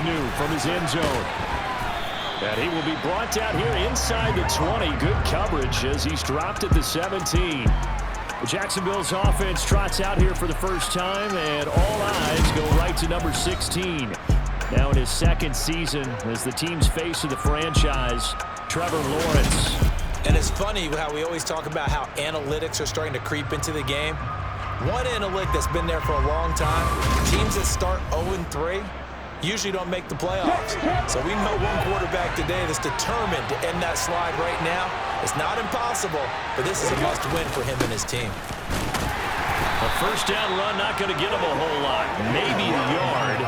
new from his end zone. And he will be brought down here inside the 20. Good coverage as he's dropped at the 17. Jacksonville's offense trots out here for the first time, and all eyes go right to number 16. Now in his second season as the team's face of the franchise, Trevor Lawrence. And it's funny how we always talk about how analytics are starting to creep into the game. One analytic that's been there for a long time, teams that start 0-3 usually don't make the playoffs. So we know one quarterback today that's determined to end that slide right now. It's not impossible, but this is a must-win for him and his team. A first down run, not going to get him a whole lot. Maybe a yard.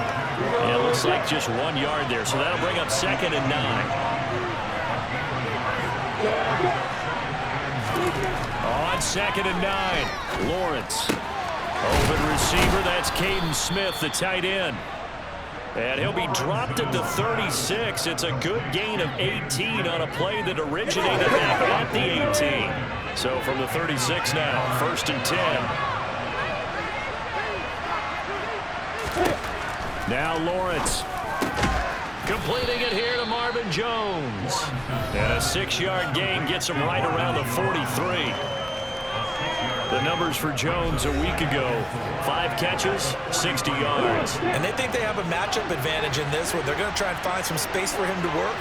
And it looks like just 1 yard there. So that'll bring up 2nd and 9. On 2nd and 9, Lawrence. Open receiver, that's Caden Smith, the tight end. And he'll be dropped at the 36. It's a good gain of 18 on a play that originated at the 18. So from the 36 now, 1st and 10. Now Lawrence. Completing it here to Marvin Jones. And a 6-yard gain gets him right around the 43. The numbers for Jones a week ago, 5 catches, 60 yards. And they think they have a matchup advantage in this one. They're going to try and find some space for him to work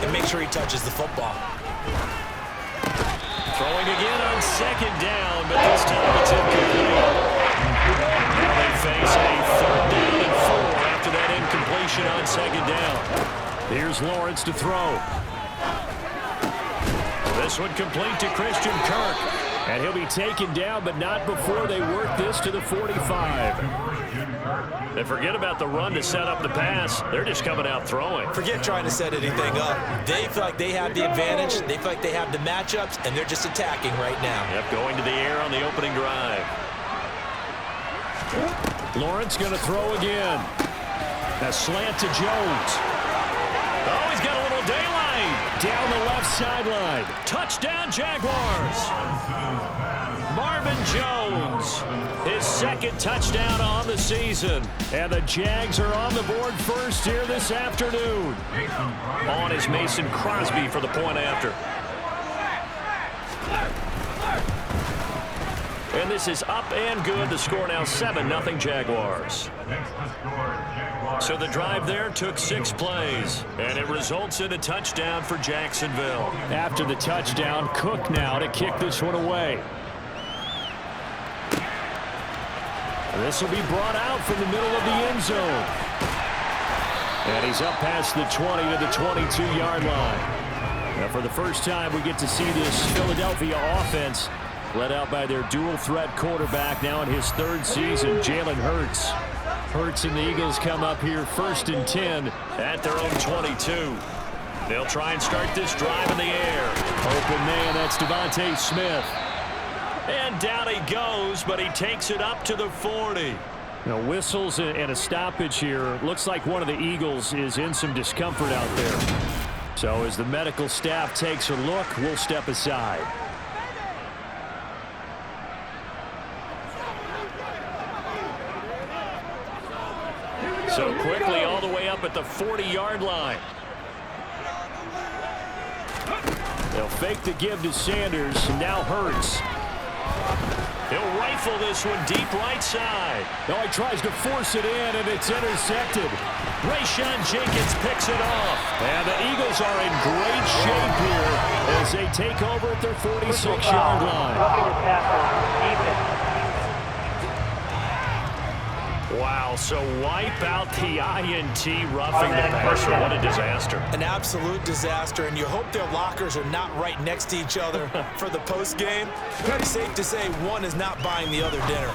and make sure he touches the football. Throwing again on 2nd down, but this time it's incomplete. Now they face a 3rd down and 4 after that incompletion on 2nd down. Here's Lawrence to throw. This one complete to Christian Kirk. And he'll be taken down, but not before they work this to the 45. And forget about the run to set up the pass. They're just coming out throwing. Forget trying to set anything up. They feel like they have the advantage. They feel like they have the matchups, and they're just attacking right now. Yep, going to the air on the opening drive. Lawrence going to throw again. A slant to Jones. Oh, he's got a little daylight. Down the left sideline. Touchdown, Jaguars. Marvin Jones, his 2nd touchdown on the season. And the Jags are on the board first here this afternoon. On is Mason Crosby for the point after. And this is up and good. The score now 7-0 Jaguars. So the drive there took 6 plays, and it results in a touchdown for Jacksonville. After the touchdown, Cook now to kick this one away. This will be brought out from the middle of the end zone. And he's up past the 20 to the 22-yard line. Now for the first time, we get to see this Philadelphia offense led out by their dual-threat quarterback now in his 3rd season, Jalen Hurts. Hurts and the Eagles come up here 1st and 10 at their own 22. They'll try and start this drive in the air. Open man, that's Devontae Smith. And down he goes, but he takes it up to the 40. Now whistles and a stoppage here. Looks like one of the Eagles is in some discomfort out there. So as the medical staff takes a look, we'll step aside. So quickly all the way up at the 40-yard line. They'll fake the give to Sanders. Now Hurts. He'll rifle this one deep right side. No, he tries to force it in, and it's intercepted. Rayshawn Jenkins picks it off. And the Eagles are in great shape here as they take over at their 46-yard line. Wow, so wipe out the INT roughing the passer. What a disaster. An absolute disaster, and you hope their lockers are not right next to each other for the postgame. Pretty safe to say one is not buying the other dinner.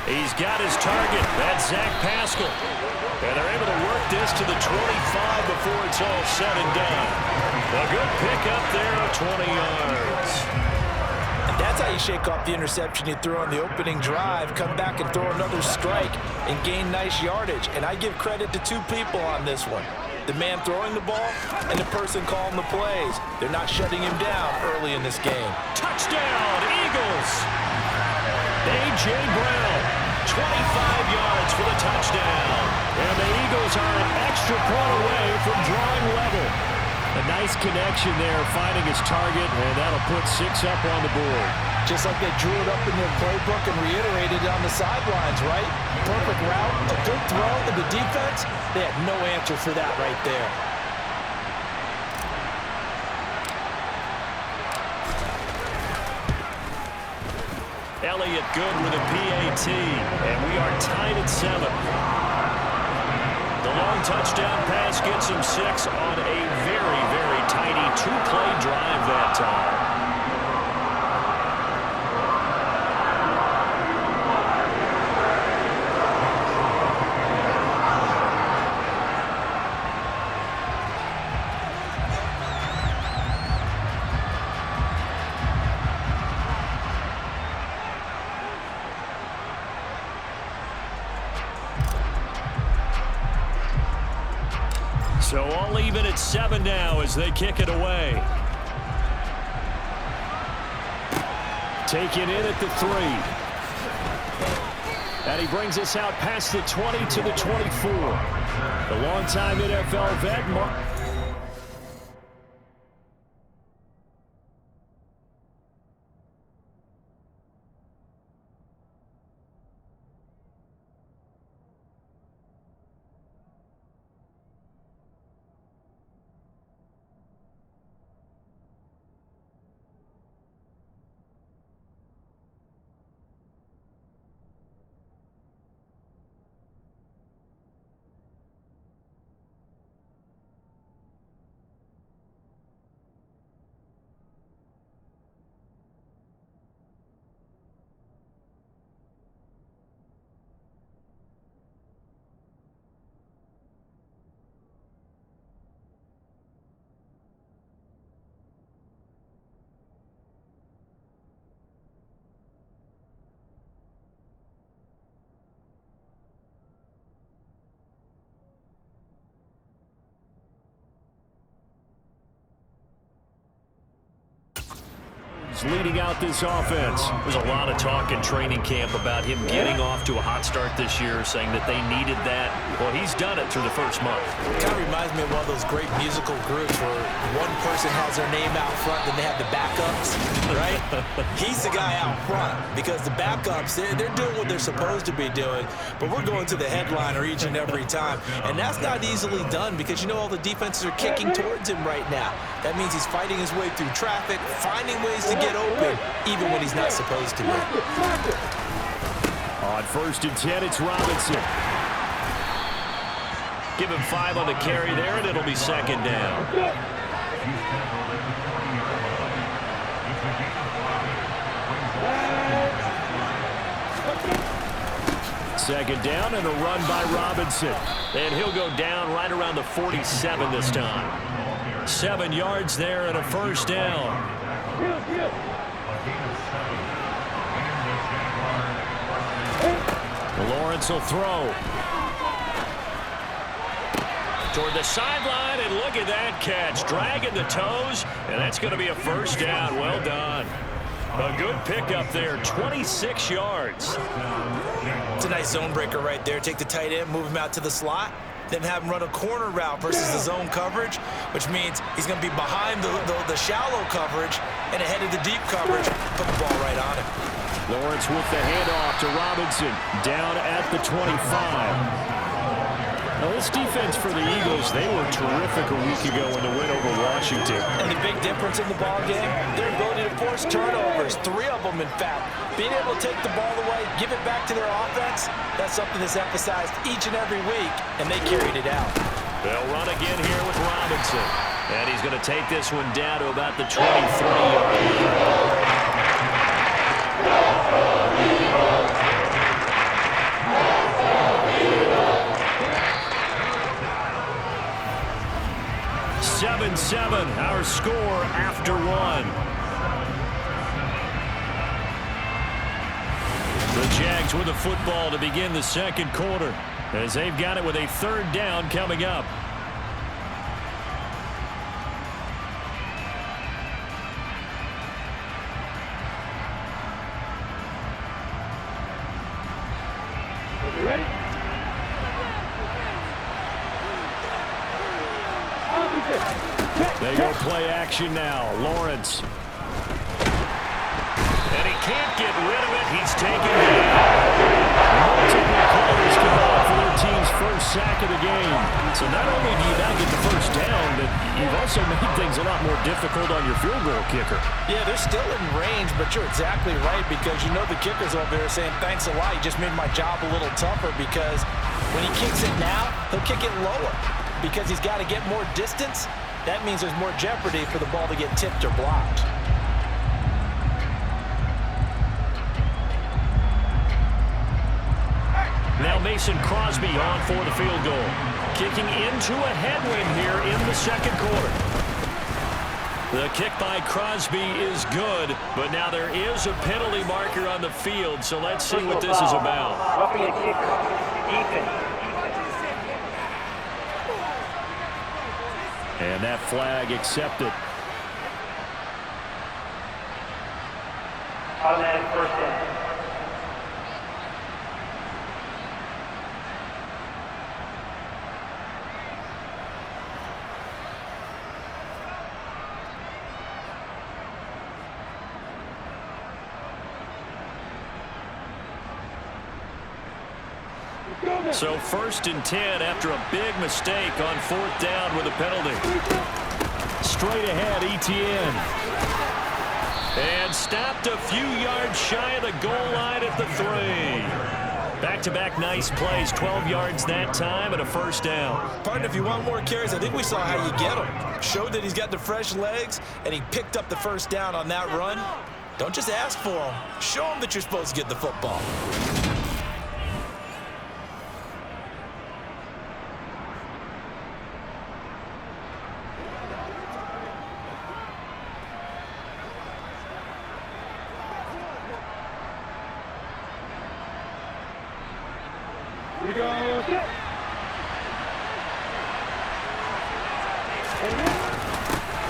He's got his target. That's Zach Pascal. And they're able to work this to the 25 before it's all said and done. A good pickup there of 20 yards. That's how you shake off the interception you threw on the opening drive, come back and throw another strike and gain nice yardage. And I give credit to 2 people on this one. The man throwing the ball and the person calling the plays. They're not shutting him down early in this game. Touchdown, Eagles! A.J. Brown, 25 yards for the touchdown. And the Eagles are an extra extra point away from drawing level. A nice connection there, finding his target, and that'll put 6 up on the board. Just like they drew it up in their playbook and reiterated it on the sidelines, right? Perfect route, a good throw, and the defense, they had no answer for that right there. Elliott good with a PAT, and we are tied at 7. The long touchdown pass gets him 6 on a very, very tiny 2-play drive that time. So all even at 7 now as they kick it away. Taken in at the 3. And he brings us out past the 20 to the 24. The longtime NFL vet, Mark. Leading out this offense. There's a lot of talk in training camp about him getting off to a hot start this year, saying that they needed that. Well, he's done it through the first month. It kind of reminds me of one of those great musical groups where one person has their name out front, then they have the backups, right? He's the guy out front because the backups, they're doing what they're supposed to be doing, but we're going to the headliner each and every time. And that's not easily done because, you know, all the defenses are kicking towards him right now. That means he's fighting his way through traffic, finding ways to get open, even when he's not supposed to be. On 1st and 10, it's Robinson. Give him 5 on the carry there, and it'll be 2nd down. Second down and a run by Robinson. And he'll go down right around the 47 this time. 7 yards there and a 1st down. Lawrence will throw. Toward the sideline, and look at that catch. Dragging the toes, and that's going to be a 1st down. Well done. A good pickup there, 26 yards. It's a nice zone breaker right there. Take the tight end, move him out to the slot, then have him run a corner route versus the zone coverage, which means he's going to be behind the shallow coverage and ahead of the deep coverage. Put the ball right on him. Lawrence with the handoff to Robinson, down at the 25. Now, this defense for the Eagles, they were terrific a week ago in the win over Washington. And the big difference in the ball game, their ability to force turnovers, 3 of them, in fact. Being able to take the ball away, give it back to their offense, that's something that's emphasized each and every week, and they carried it out. They'll run again here with Robinson. And he's going to take this one down to about the 23-yard line. 7-7, our score after 1. The Jags with the football to begin the 2nd quarter, as they've got it with a 3rd down coming up. They go play action now. Lawrence. And he can't get rid of it. He's taken down. Multiple players come out for their team's first sack of the game. So not only do you now get the first down, but you've also made things a lot more difficult on your field goal kicker. Yeah, they're still in range, but you're exactly right because you know the kicker's over there saying, thanks a lot. You just made my job a little tougher because when he kicks it now, he'll kick it lower because he's got to get more distance. That means there's more jeopardy for the ball to get tipped or blocked. Now Mason Crosby on for the field goal. Kicking into a headwind here in the second quarter. The kick by Crosby is good, but now there is a penalty marker on the field, so let's see what this is about. Roughing a kicker. Defense. And that flag accepted. Automatic first down. So 1st and 10 after a big mistake on 4th down with a penalty. Straight ahead, Etienne. And stopped a few yards shy of the goal line at the 3. Back-to-back nice plays, 12 yards that time and a first down. Partner, if you want more carries, I think we saw how you get him. Showed that he's got the fresh legs, and he picked up the first down on that run. Don't just ask for him. Show him that you're supposed to get the football.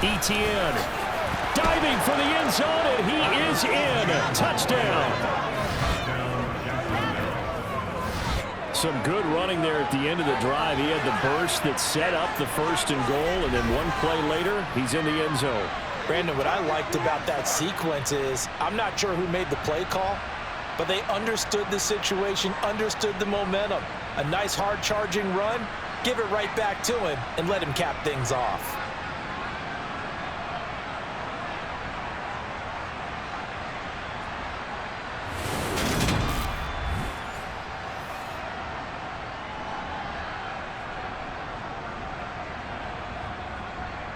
Etienne diving for the end zone, and he is in. Touchdown. Some good running there at the end of the drive. He had the burst that set up the 1st and goal, and then one play later, he's in the end zone. Brandon, what I liked about that sequence is I'm not sure who made the play call, but they understood the situation, understood the momentum. A nice hard charging run, give it right back to him, and let him cap things off.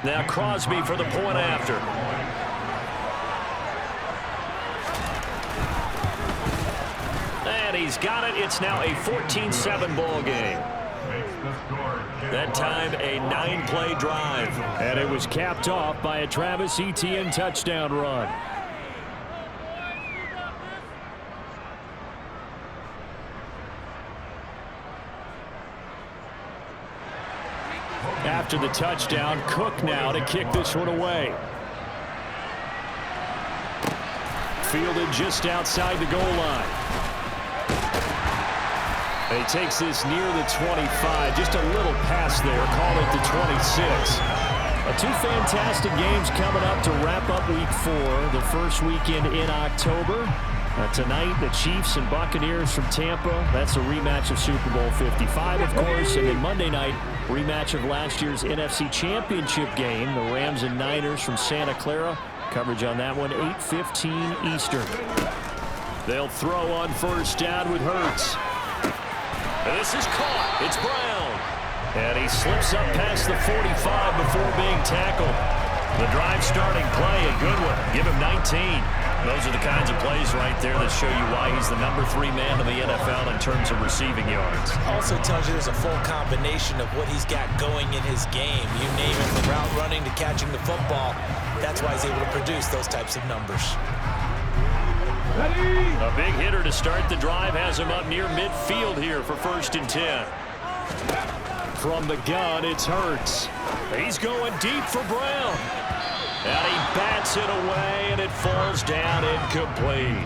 Now Crosby for the point after. And he's got it. It's now a 14-7 ball game. That time a 9-play drive. And it was capped off by a Travis Etienne touchdown run. After the touchdown, Cook now to kick this one away. Fielded just outside the goal line. He takes this near the 25. Just a little pass there. Call it the 26. Two fantastic games coming up to wrap up Week 4. The first weekend in October. Tonight, the Chiefs and Buccaneers from Tampa. That's a rematch of Super Bowl 55, of course. And then Monday night, rematch of last year's NFC Championship game. The Rams and Niners from Santa Clara. Coverage on that one, 8:15 Eastern. They'll throw on first down with Hurts. This is caught. It's Brown. And he slips up past the 45 before being tackled. The drive starting play, a good one. Give him 19. Those are the kinds of plays right there that show you why he's the number 3 man in the NFL in terms of receiving yards. Also tells you there's a full combination of what he's got going in his game. You name it, from route running to catching the football. That's why he's able to produce those types of numbers. A big hitter to start the drive has him up near midfield here for 1st and 10. From the gun, it's Hurts. He's going deep for Brown. And he bats it away, and it falls down incomplete.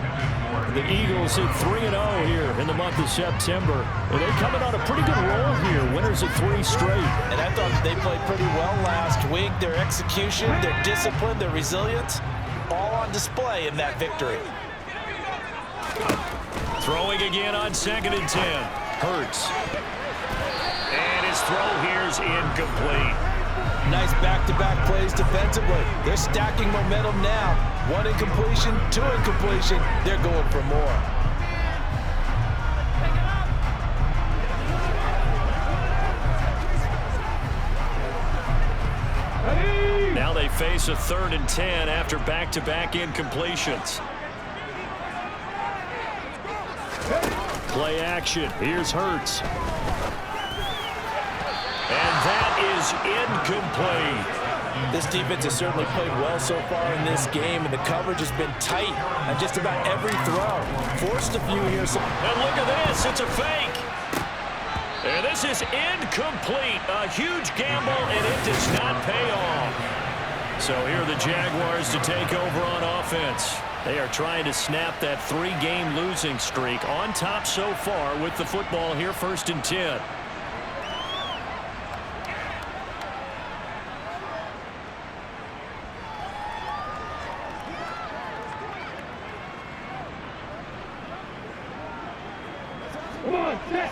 The Eagles hit 3-0 here in the month of September. And they're coming on a pretty good roll here. Winners of 3 straight. And I thought they played pretty well last week. Their execution, their discipline, their resilience, all on display in that victory. Throwing again on 2nd and 10. Hurts. And his throw here's incomplete. Nice back-to-back plays defensively. They're stacking momentum now. 1 incompletion, 2 incompletion. They're going for more. Now they face a 3rd and 10 after back-to-back incompletions. Play action. Here's Hurts. And that is incomplete. This defense has certainly played well so far in this game, and the coverage has been tight on just about every throw. Forced a few here. And look at this. It's a fake. And this is incomplete. A huge gamble, and it does not pay off. So here are the Jaguars to take over on offense. They are trying to snap that 3-game losing streak. On top so far with the football here, 1st and 10. Come on, set.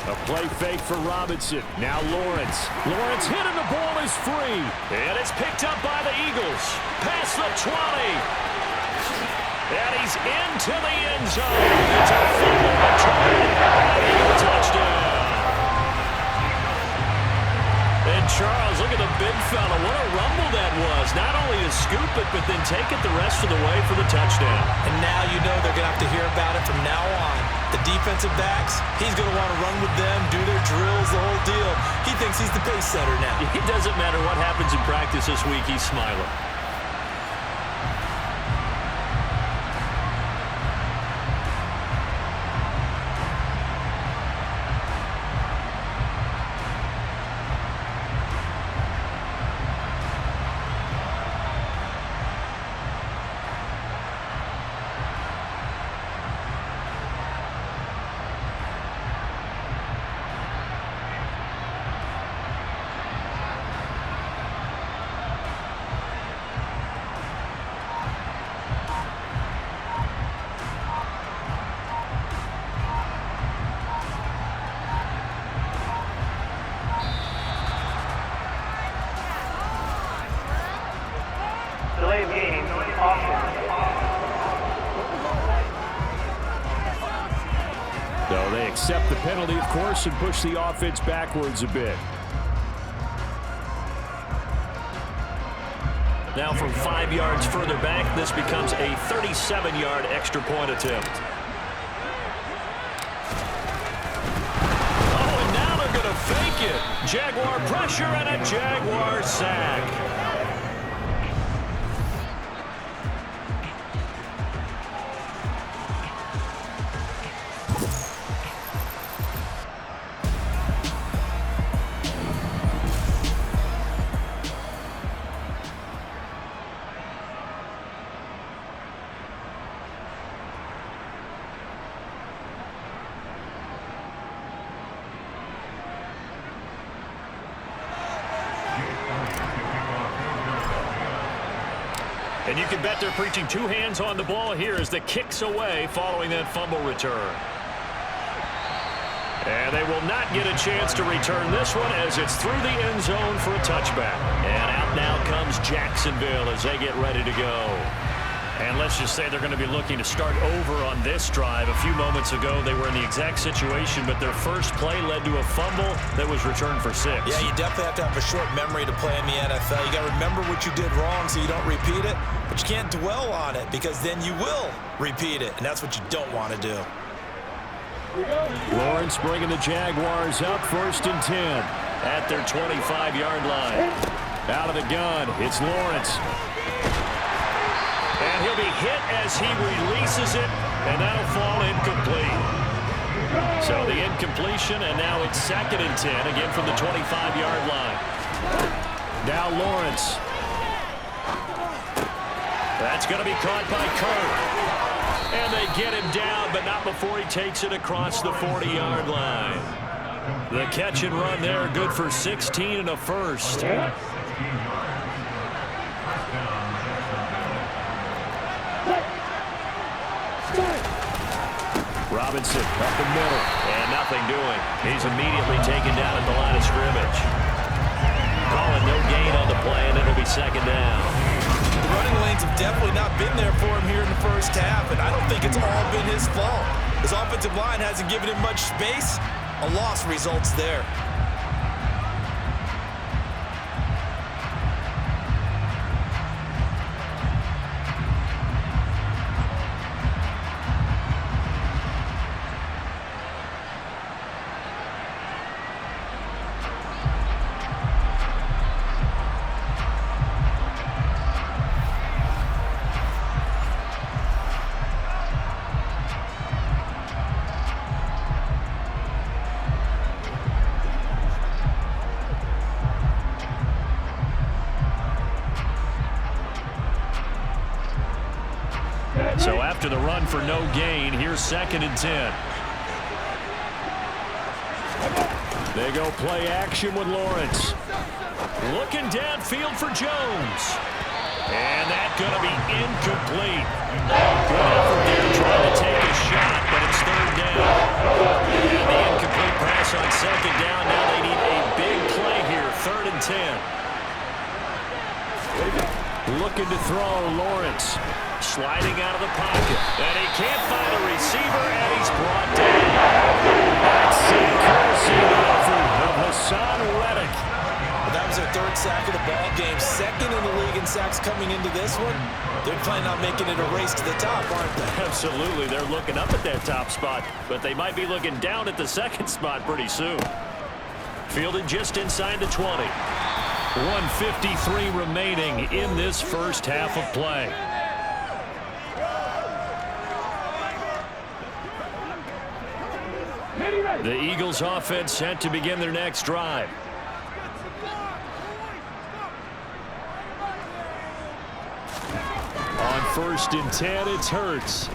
A play fake for Robinson. Now Lawrence. Lawrence hit and the ball is free. And it's picked up by the Eagles. Past the 20. And he's into the end zone. It's a fumble return. And Eagle touchdown. And Charles, look at the big fella. What a rumble that was. Not only to scoop it, but then take it the rest of the way for the touchdown. And now you know they're going to have to hear about it from now on. The defensive backs, he's going to want to run with them, do their drills, the whole deal. He thinks he's the pace setter now. It doesn't matter what happens in practice this week, he's smiling. Delay of game, offense. So they accept the penalty, of course, and push the offense backwards a bit. Now from 5 yards further back, this becomes a 37-yard extra point attempt. Oh, and now they're going to fake it. Jaguar pressure and a Jaguar sack. And you can bet they're preaching 2 hands on the ball here as the kick's away following that fumble return. And they will not get a chance to return this one as it's through the end zone for a touchback. And out now comes Jacksonville as they get ready to go. And let's just say they're going to be looking to start over on this drive. A few moments ago, they were in the exact situation, but their first play led to a fumble that was returned for 6. Yeah, you definitely have to have a short memory to play in the NFL. You got to remember what you did wrong so you don't repeat it, but you can't dwell on it because then you will repeat it, and that's what you don't want to do. Lawrence bringing the Jaguars up, 1st and 10 at their 25-yard line. Out of the gun, it's Lawrence. And he'll be hit as he releases it, and that'll fall incomplete. So the incompletion, and now it's 2nd and 10, again from the 25-yard line. Now Lawrence. That's going to be caught by Kirk. And they get him down, but not before he takes it across the 40-yard line. The catch and run there, good for 16 and a first. Robinson up the middle, and nothing doing. He's immediately taken down at the line of scrimmage. Calling no gain on the play, and it'll be second down. The running lanes have definitely not been there for him here in the first half, and I don't think it's all been his fault. His offensive line hasn't given him much space. A loss results there. So after the run for no gain, here's 2nd and 10. They go play action with Lawrence. Looking downfield for Jones. And that's going to be incomplete. Good effort there trying to take a shot, but it's 3rd down. And the incomplete pass on 2nd down. Now they need a big play here, 3rd and 10. Looking to throw, Lawrence. Sliding out of the pocket. And he can't find a receiver, and he's brought down. That's courtesy of Hassan Reddick. Well, that was their 3rd sack of the ball game. 2nd in the league in sacks coming into this one. They're planning on making it a race to the top, aren't they? Absolutely. They're looking up at that top spot, but they might be looking down at the 2nd spot pretty soon. Fielded just inside the 20. 1:53 remaining in this first half of play. The Eagles offense set to begin their next drive. On 1st and 10, it's Hurts.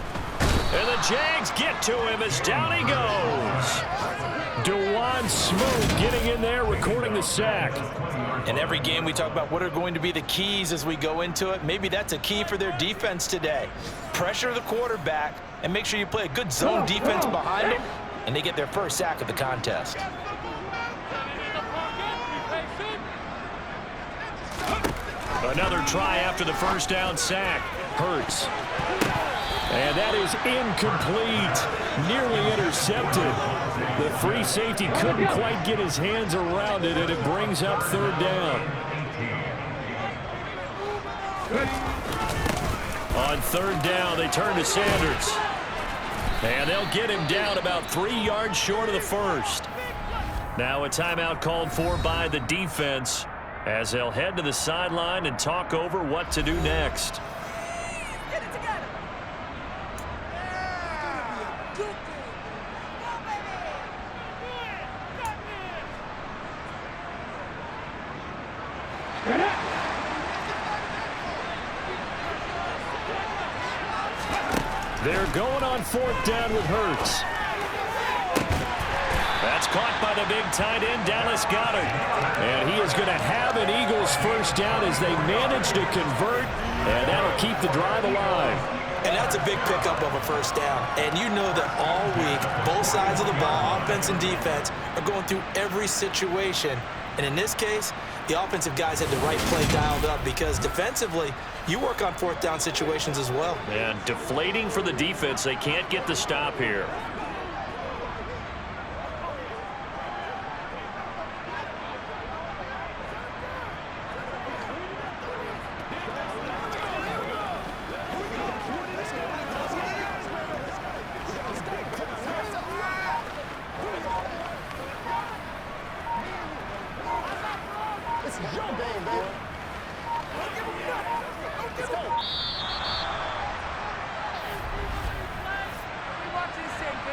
And the Jags get to him as down he goes. DeJuan Smoot getting in there, recording the sack. In every game we talk about what are going to be the keys as we go into it. Maybe that's a key for their defense today. Pressure the quarterback and make sure you play a good zone defense behind them, and they get their first sack of the contest. Another try after the first down sack. Hurts. And that is incomplete. Nearly intercepted. The free safety couldn't quite get his hands around it, and it brings up 3rd down. On 3rd down, they turn to Sanders. And they'll get him down about 3 yards short of the first. Now a timeout called for by the defense as they'll head to the sideline and talk over what to do next. They're going on 4th down with Hurts. That's caught by the big tight end, Dallas Goedert. And he is going to have an Eagles first down as they manage to convert, and that'll keep the drive alive. And that's a big pickup of a first down. And you know that all week, both sides of the ball, offense and defense, are going through every situation. And in this case, the offensive guys had the right play dialed up because defensively, you work on 4th down situations as well. And deflating for the defense. They can't get the stop here.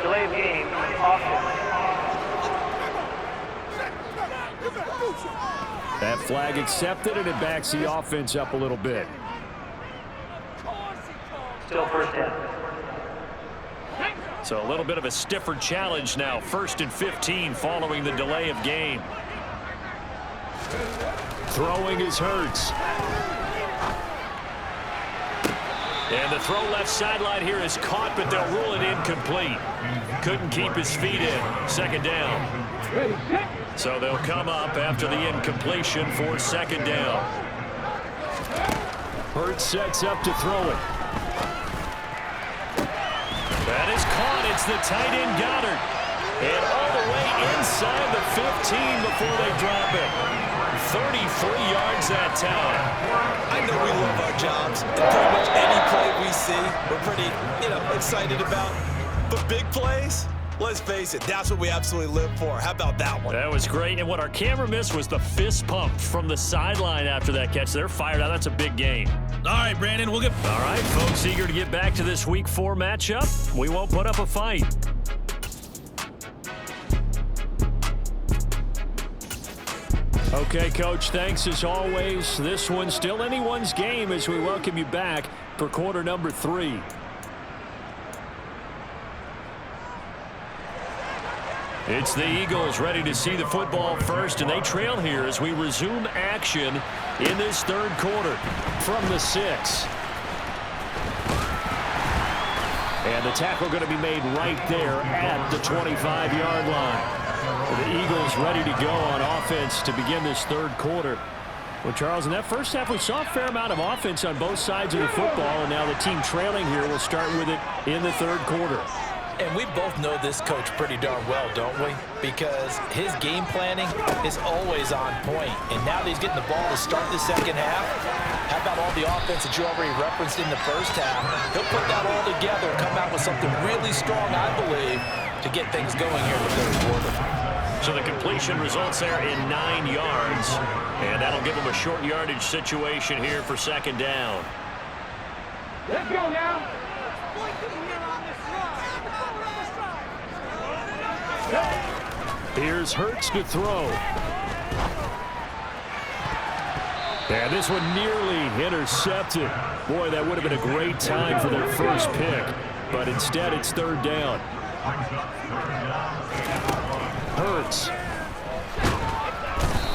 Delay of game, offense. That flag accepted, and it backs the offense up a little bit. Still 1st down. So a little bit of a stiffer challenge now. 1st and 15 following the delay of game. Throwing is Hurts. And the throw left sideline here is caught, but they'll rule it incomplete. Couldn't keep his feet in. 2nd down. So they'll come up after the incompletion for 2nd down. Hurts sets up to throw it. That is caught. It's the tight end Goddard. And all the way inside the 15 before they drop it. 33 yards that time. I know we love our jobs, and pretty much any play we see, we're pretty, excited about. But big plays, let's face it, that's what we absolutely live for. How about that one? That was great, and what our camera missed was the fist pump from the sideline after that catch. They're fired out. That's a big gain. All right, Brandon, we'll get... All right, folks, eager to get back to this Week 4 matchup. We won't put up a fight. Okay, Coach, thanks as always. This one's still anyone's game as we welcome you back for quarter number 3. It's the Eagles ready to see the football first, and they trail here as we resume action in this 3rd quarter from the 6. And the tackle going to be made right there at the 25-yard line. The Eagles ready to go on offense to begin this 3rd quarter. Well, Charles, in that first half, we saw a fair amount of offense on both sides of the football, and now the team trailing here will start with it in the 3rd quarter. And we both know this coach pretty darn well, don't we? Because his game planning is always on point. And now that he's getting the ball to start the 2nd half, how about all the offense that you already referenced in the 1st half? He'll put that all together and come out with something really strong, I believe, to get things going here in the 3rd quarter. So the completion results there in 9 yards. And that'll give them a short yardage situation here for 2nd down. Let's go now. Here's Hurts to throw. And this one nearly intercepted. Boy, that would have been a great time for their first pick. But instead, it's 3rd down. Hurts.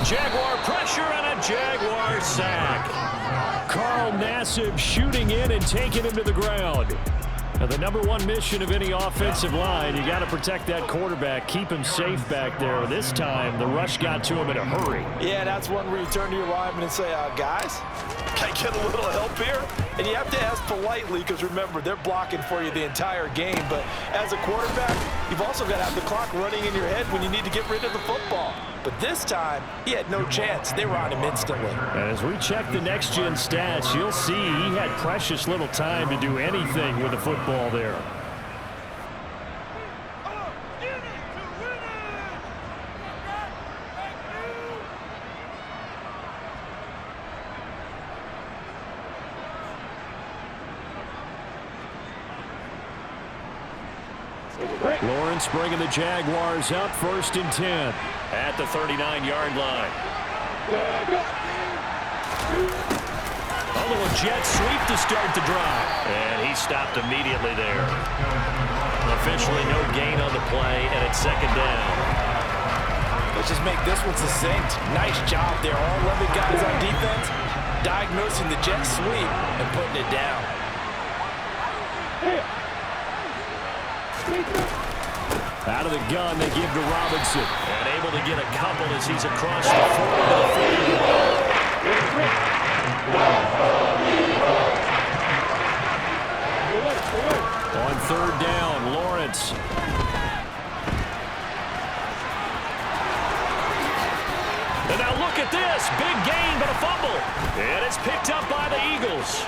Jaguar pressure and a Jaguar sack. Carl Nassib shooting in and taking him to the ground. Now, the number 1 mission of any offensive line, you got to protect that quarterback, keep him safe back there. This time, the rush got to him in a hurry. Yeah, that's one where you turn to your lineman and say, guys, can I get a little help here? And you have to ask politely because, remember, they're blocking for you the entire game. But as a quarterback, you've also got to have the clock running in your head when you need to get rid of the football. But this time, he had no chance. They were on him instantly. And as we check the next-gen stats, you'll see he had precious little time to do anything with the football there. Lawrence bringing the Jaguars up 1st and 10 at the 39-yard line. A little jet sweep to start the drive. And he stopped immediately there. Officially no gain on the play, and it's 2nd down. Let's just make this one succinct. Nice job there. All 11 guys on defense diagnosing the jet sweep and putting it down. Out of the gun, they give to Robinson. And able to get a couple as he's across the 40 to the 41. On 3rd down, Lawrence. And now look at this. Big gain, but a fumble. And it's picked up by the Eagles.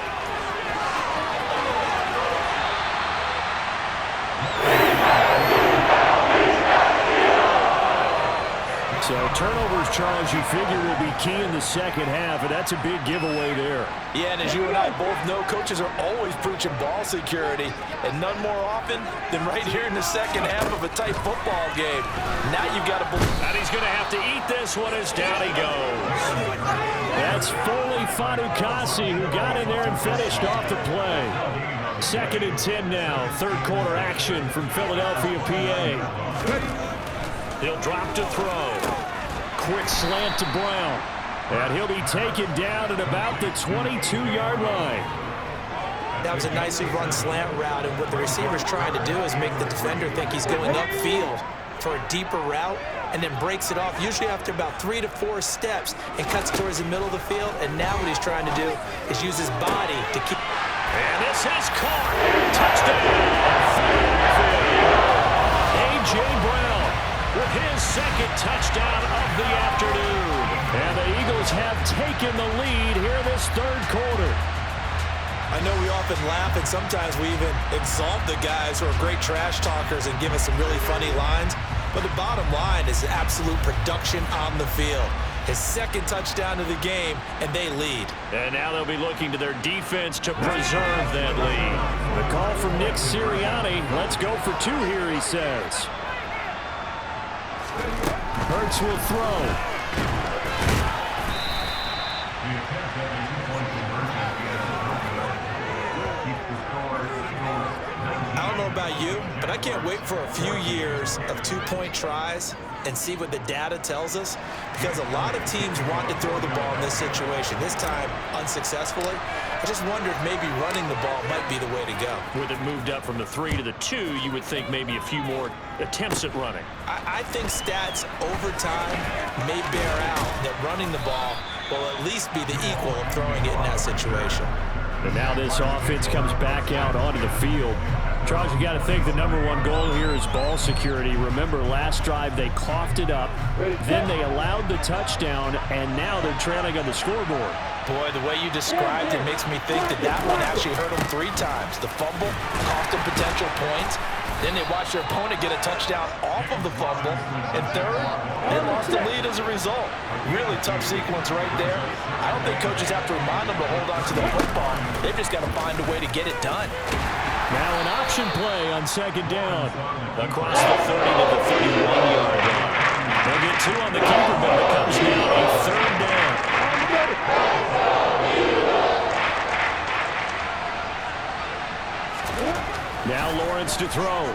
So turnovers, Charles, you figure will be key in the 2nd half, and that's a big giveaway there. Yeah, and as you and I both know, coaches are always preaching ball security, and none more often than right here in the 2nd half of a tight football game. Now you've got to believe. And he's going to have to eat this one as down he goes. That's Foley Fatukasi who got in there and finished off the play. 2nd and 10 now. Third quarter action from Philadelphia, PA. He'll drop to throw. Quick slant to Brown. And he'll be taken down at about the 22-yard line. That was a nicely run slant route, and what the receiver's trying to do is make the defender think he's going upfield for a deeper route, and then breaks it off, usually after about 3 to 4 steps, and cuts towards the middle of the field. And now what he's trying to do is use his body to keep. And this is caught. Touchdown. A.J. Brown with his 2nd touchdown of the afternoon. And the Eagles have taken the lead here this 3rd quarter. I know we often laugh, and sometimes we even exalt the guys who are great trash talkers and give us some really funny lines. But the bottom line is absolute production on the field. His 2nd touchdown of the game, and they lead. And now they'll be looking to their defense to preserve that lead. The call from Nick Sirianni. Let's go for 2 here, he says. Hurts will throw. I don't know about you, but I can't wait for a few years of 2-point tries and see what the data tells us, because a lot of teams want to throw the ball in this situation. This time, unsuccessfully. I just wondered maybe running the ball might be the way to go. With it moved up from the 3 to the 2, you would think maybe a few more attempts at running. I think stats over time may bear out that running the ball will at least be the equal of throwing it in that situation. And now this offense comes back out onto the field. Charles, you got to think the #1 goal here is ball security. Remember, last drive they coughed it up, then they allowed the touchdown, and now they're trailing on the scoreboard. Boy, the way you described it makes me think that that one actually hurt them 3 times. The fumble cost them potential points. Then they watched their opponent get a touchdown off of the fumble. And third, they lost the lead as a result. Really tough sequence right there. I don't think coaches have to remind them to hold on to the football. They've just got to find a way to get it done. Now an option play on 2nd down. Across the 30 to the 31-yard line. They'll get 2 on the keeper, but it comes down a 3rd down. Now Lawrence to throw.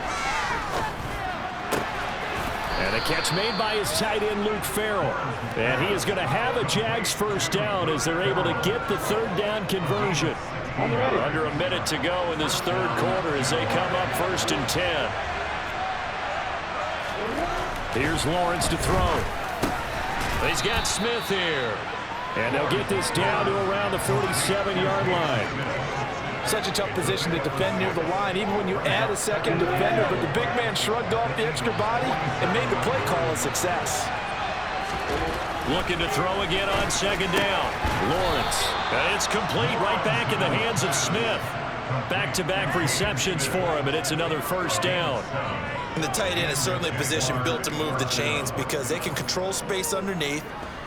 And a catch made by his tight end, Luke Farrell. And he is going to have a Jags 1st down as they're able to get the 3rd down conversion. Under a minute to go in this 3rd quarter as they come up 1st and 10. Here's Lawrence to throw. He's got Smith here. And they'll get this down to around the 47-yard line. Such a tough position to defend near the line, even when you add a 2nd defender. But the big man shrugged off the extra body and made the play call a success. Looking to throw again on 2nd down. Lawrence. And it's complete right back in the hands of Smith. Back-to-back receptions for him, and it's another 1st down. And the tight end is certainly a position built to move the chains because they can control space underneath.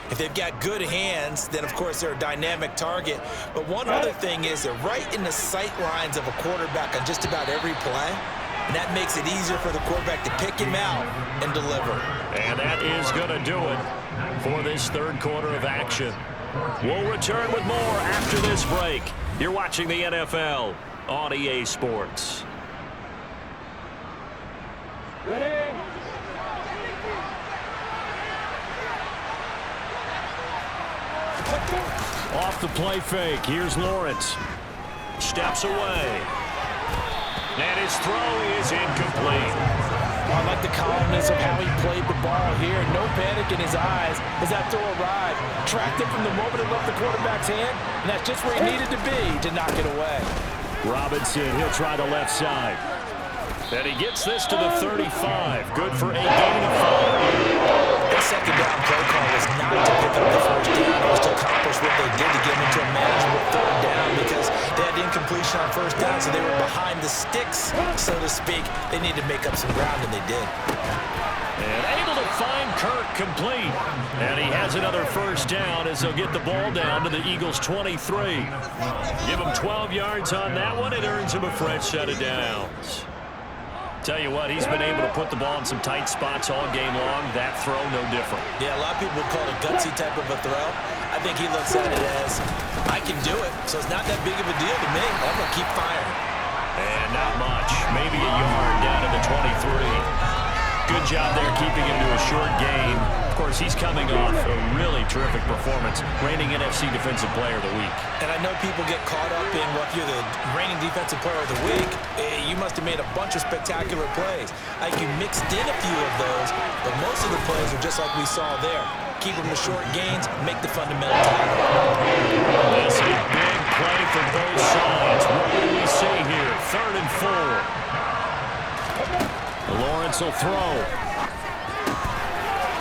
If they've got good hands, then, of course, they're a dynamic target. But one other thing is they're right in the sight lines of a quarterback on just about every play. And that makes it easier for the quarterback to pick him out and deliver. And that is going to do it for this 3rd quarter of action. We'll return with more after this break. You're watching the NFL on EA Sports. Ready? Off the play fake. Here's Lawrence. Steps away. And his throw is incomplete. I like the calmness of how he played the ball here. No panic in his eyes as that throw arrived. Tracked it from the moment it left the quarterback's hand, and that's just where he needed to be to knock it away. Robinson, he'll try the left side. And he gets this to the 35. Good for a gain of 5. That 2nd down play call was not to pick up the 1st down. It was to accomplish what they did to get into a manageable 3rd down because they had incompletion on 1st down, so they were behind the sticks, so to speak. They needed to make up some ground, and they did. And able to find Kirk complete. And he has another 1st down as they'll get the ball down to the Eagles' 23. Give him 12 yards on that one. It earns him a fresh set of downs. Tell you what, he's been able to put the ball in some tight spots all game long. That throw, no different. Yeah, a lot of people would call it a gutsy type of a throw. I think he looks at it as, I can do it, so it's not that big of a deal to me. I'm going to keep firing. And not much. Maybe a yard down to the 23. Good job there keeping him to a short gain. Of course, he's coming off a really terrific performance, reigning NFC Defensive Player of the Week. And I know people get caught up in, well, if you're the reigning Defensive Player of the Week, you must have made a bunch of spectacular plays. Like you mixed in a few of those, but most of the plays are just like we saw there. Keep them to short gains, make the fundamental tackle. That's a big play from both sides. What do we see here? 3rd and 4. Lawrence will throw.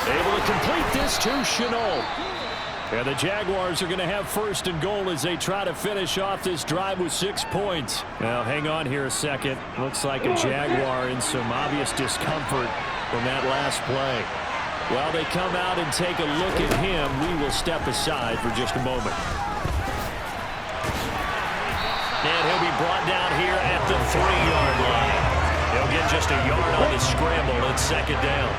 Able to complete this to Chenault. And the Jaguars are going to have 1st and goal as they try to finish off this drive with 6 points. Now, hang on here a second. Looks like a Jaguar in some obvious discomfort from that last play. While they come out and take a look at him, we will step aside for just a moment. And he'll be brought down here at the 3-yard line. He'll get just a yard on the scramble. It's 2nd down.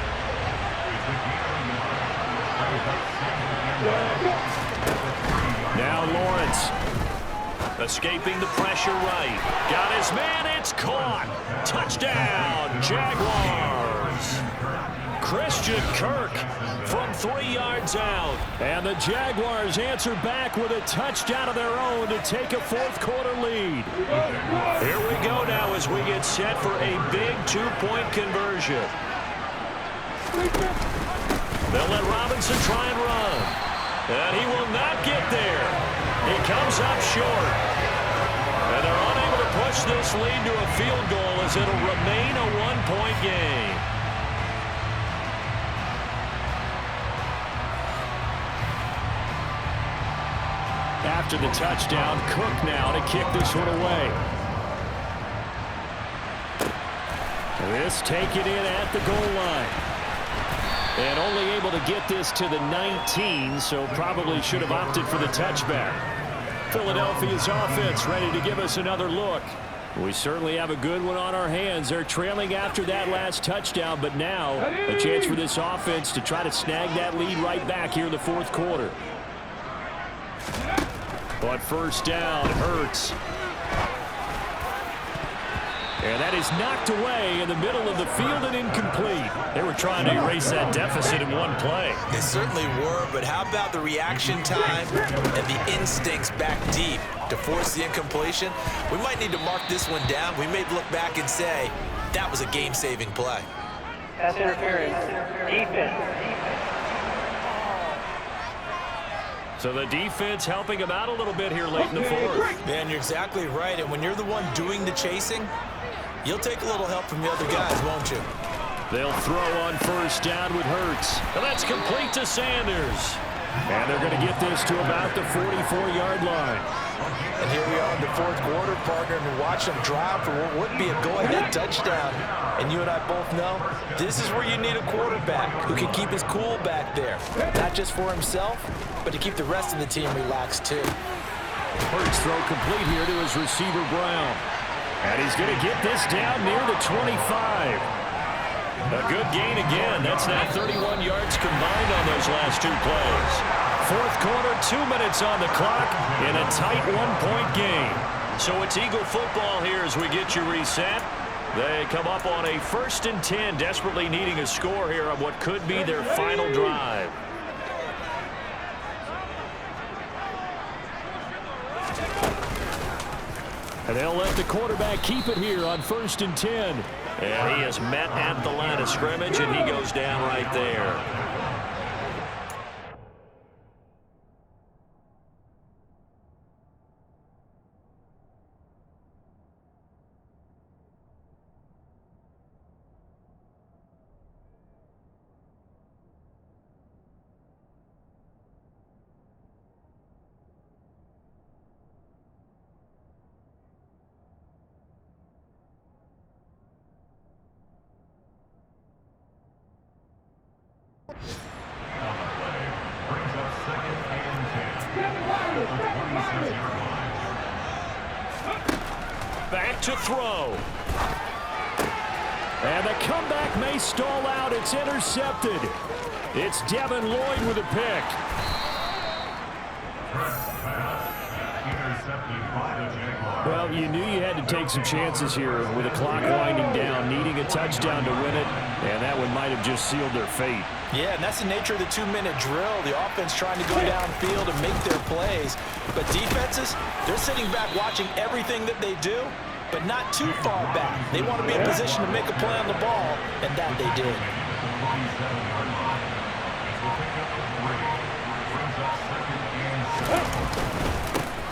Now Lawrence. Escaping the pressure right. Got his man. It's caught. Touchdown, Jaguars. Christian Kirk from 3 yards out. And the Jaguars answer back with a touchdown of their own to take a 4th quarter lead. Here we go now as we get set for a big 2-point conversion. They'll let Robinson try and run. And he will not get there. He comes up short. And they're unable to push this lead to a field goal as it'll remain a 1-point game. After the touchdown, Cook now to kick this one away. This taken in at the goal line. And only able to get this to the 19, so probably should have opted for the touchback. Philadelphia's offense ready to give us another look. We certainly have a good one on our hands. They're trailing after that last touchdown, but now a chance for this offense to try to snag that lead right back here in the 4th quarter. But 1st down, Hurts. And that is knocked away in the middle of the field and incomplete. They were trying to erase that deficit in one play. They certainly were, but how about the reaction time and the instincts back deep to force the incompletion? We might need to mark this one down. We may look back and say, that was a game-saving play. Pass interference. Defense. So the defense helping him out a little bit here late in the 4th. Man, you're exactly right. And when you're the one doing the chasing, you'll take a little help from the other guys, won't you? They'll throw on 1st down with Hurts. And that's complete to Sanders. And they're going to get this to about the 44-yard line. And here we are in the 4th quarter, partner, and watch them drive for what would be a go-ahead touchdown. And you and I both know this is where you need a quarterback who can keep his cool back there. Not just for himself, but to keep the rest of the team relaxed too. Hurts throw complete here to his receiver, Brown. And he's going to get this down near the 25. A good gain again. That's now 31 yards combined on those last 2 plays. 4th quarter, 2 minutes on the clock in a tight 1-point game. So it's Eagle football here as we get you reset. They come up on a 1st and 10, desperately needing a score here on what could be their final drive. And they'll let the quarterback keep it here on 1st and 10. And he is met at the line of scrimmage, and he goes down right there. Back to throw. And the comeback may stall out. It's intercepted. It's Devin Lloyd with a pick. Well, you knew you had to take some chances here with the clock winding down, needing a touchdown to win it, and that one might have just sealed their fate. Yeah, and that's the nature of the 2-minute drill. The offense trying to go downfield and make their plays. But defenses, they're sitting back watching everything that they do, but not too far back. They want to be in position to make a play on the ball, and that they did.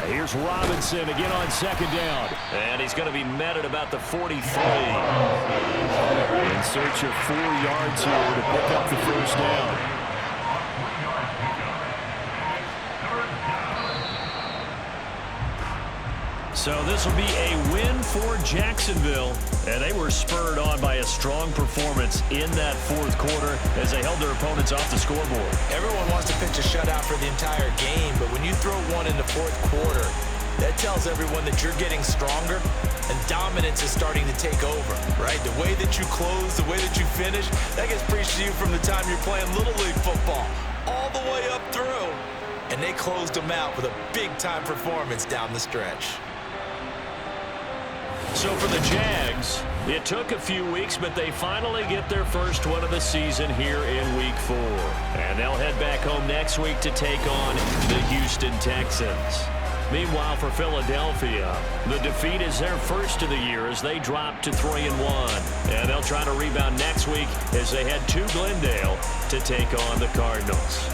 Here's Robinson again on second down. And he's going to be met at about the 43. In search of 4 yards here to pick up the first down. So this will be a win for Jacksonville. And they were spurred on by a strong performance in that fourth quarter as they held their opponents off the scoreboard. Everyone wants to pitch a shutout for the entire game, but when you throw one in the fourth quarter, that tells everyone that you're getting stronger and dominance is starting to take over, right? The way that you close, the way that you finish, that gets preached to you from the time you're playing Little League football all the way up through. And they closed them out with a big-time performance down the stretch. So for the Jags, it took a few weeks, but they finally get their first one of the season here in Week 4. And they'll head back home next week to take on the Houston Texans. Meanwhile, for Philadelphia, the defeat is their first of the year as they drop to 3-1. And they'll try to rebound next week as they head to Glendale to take on the Cardinals.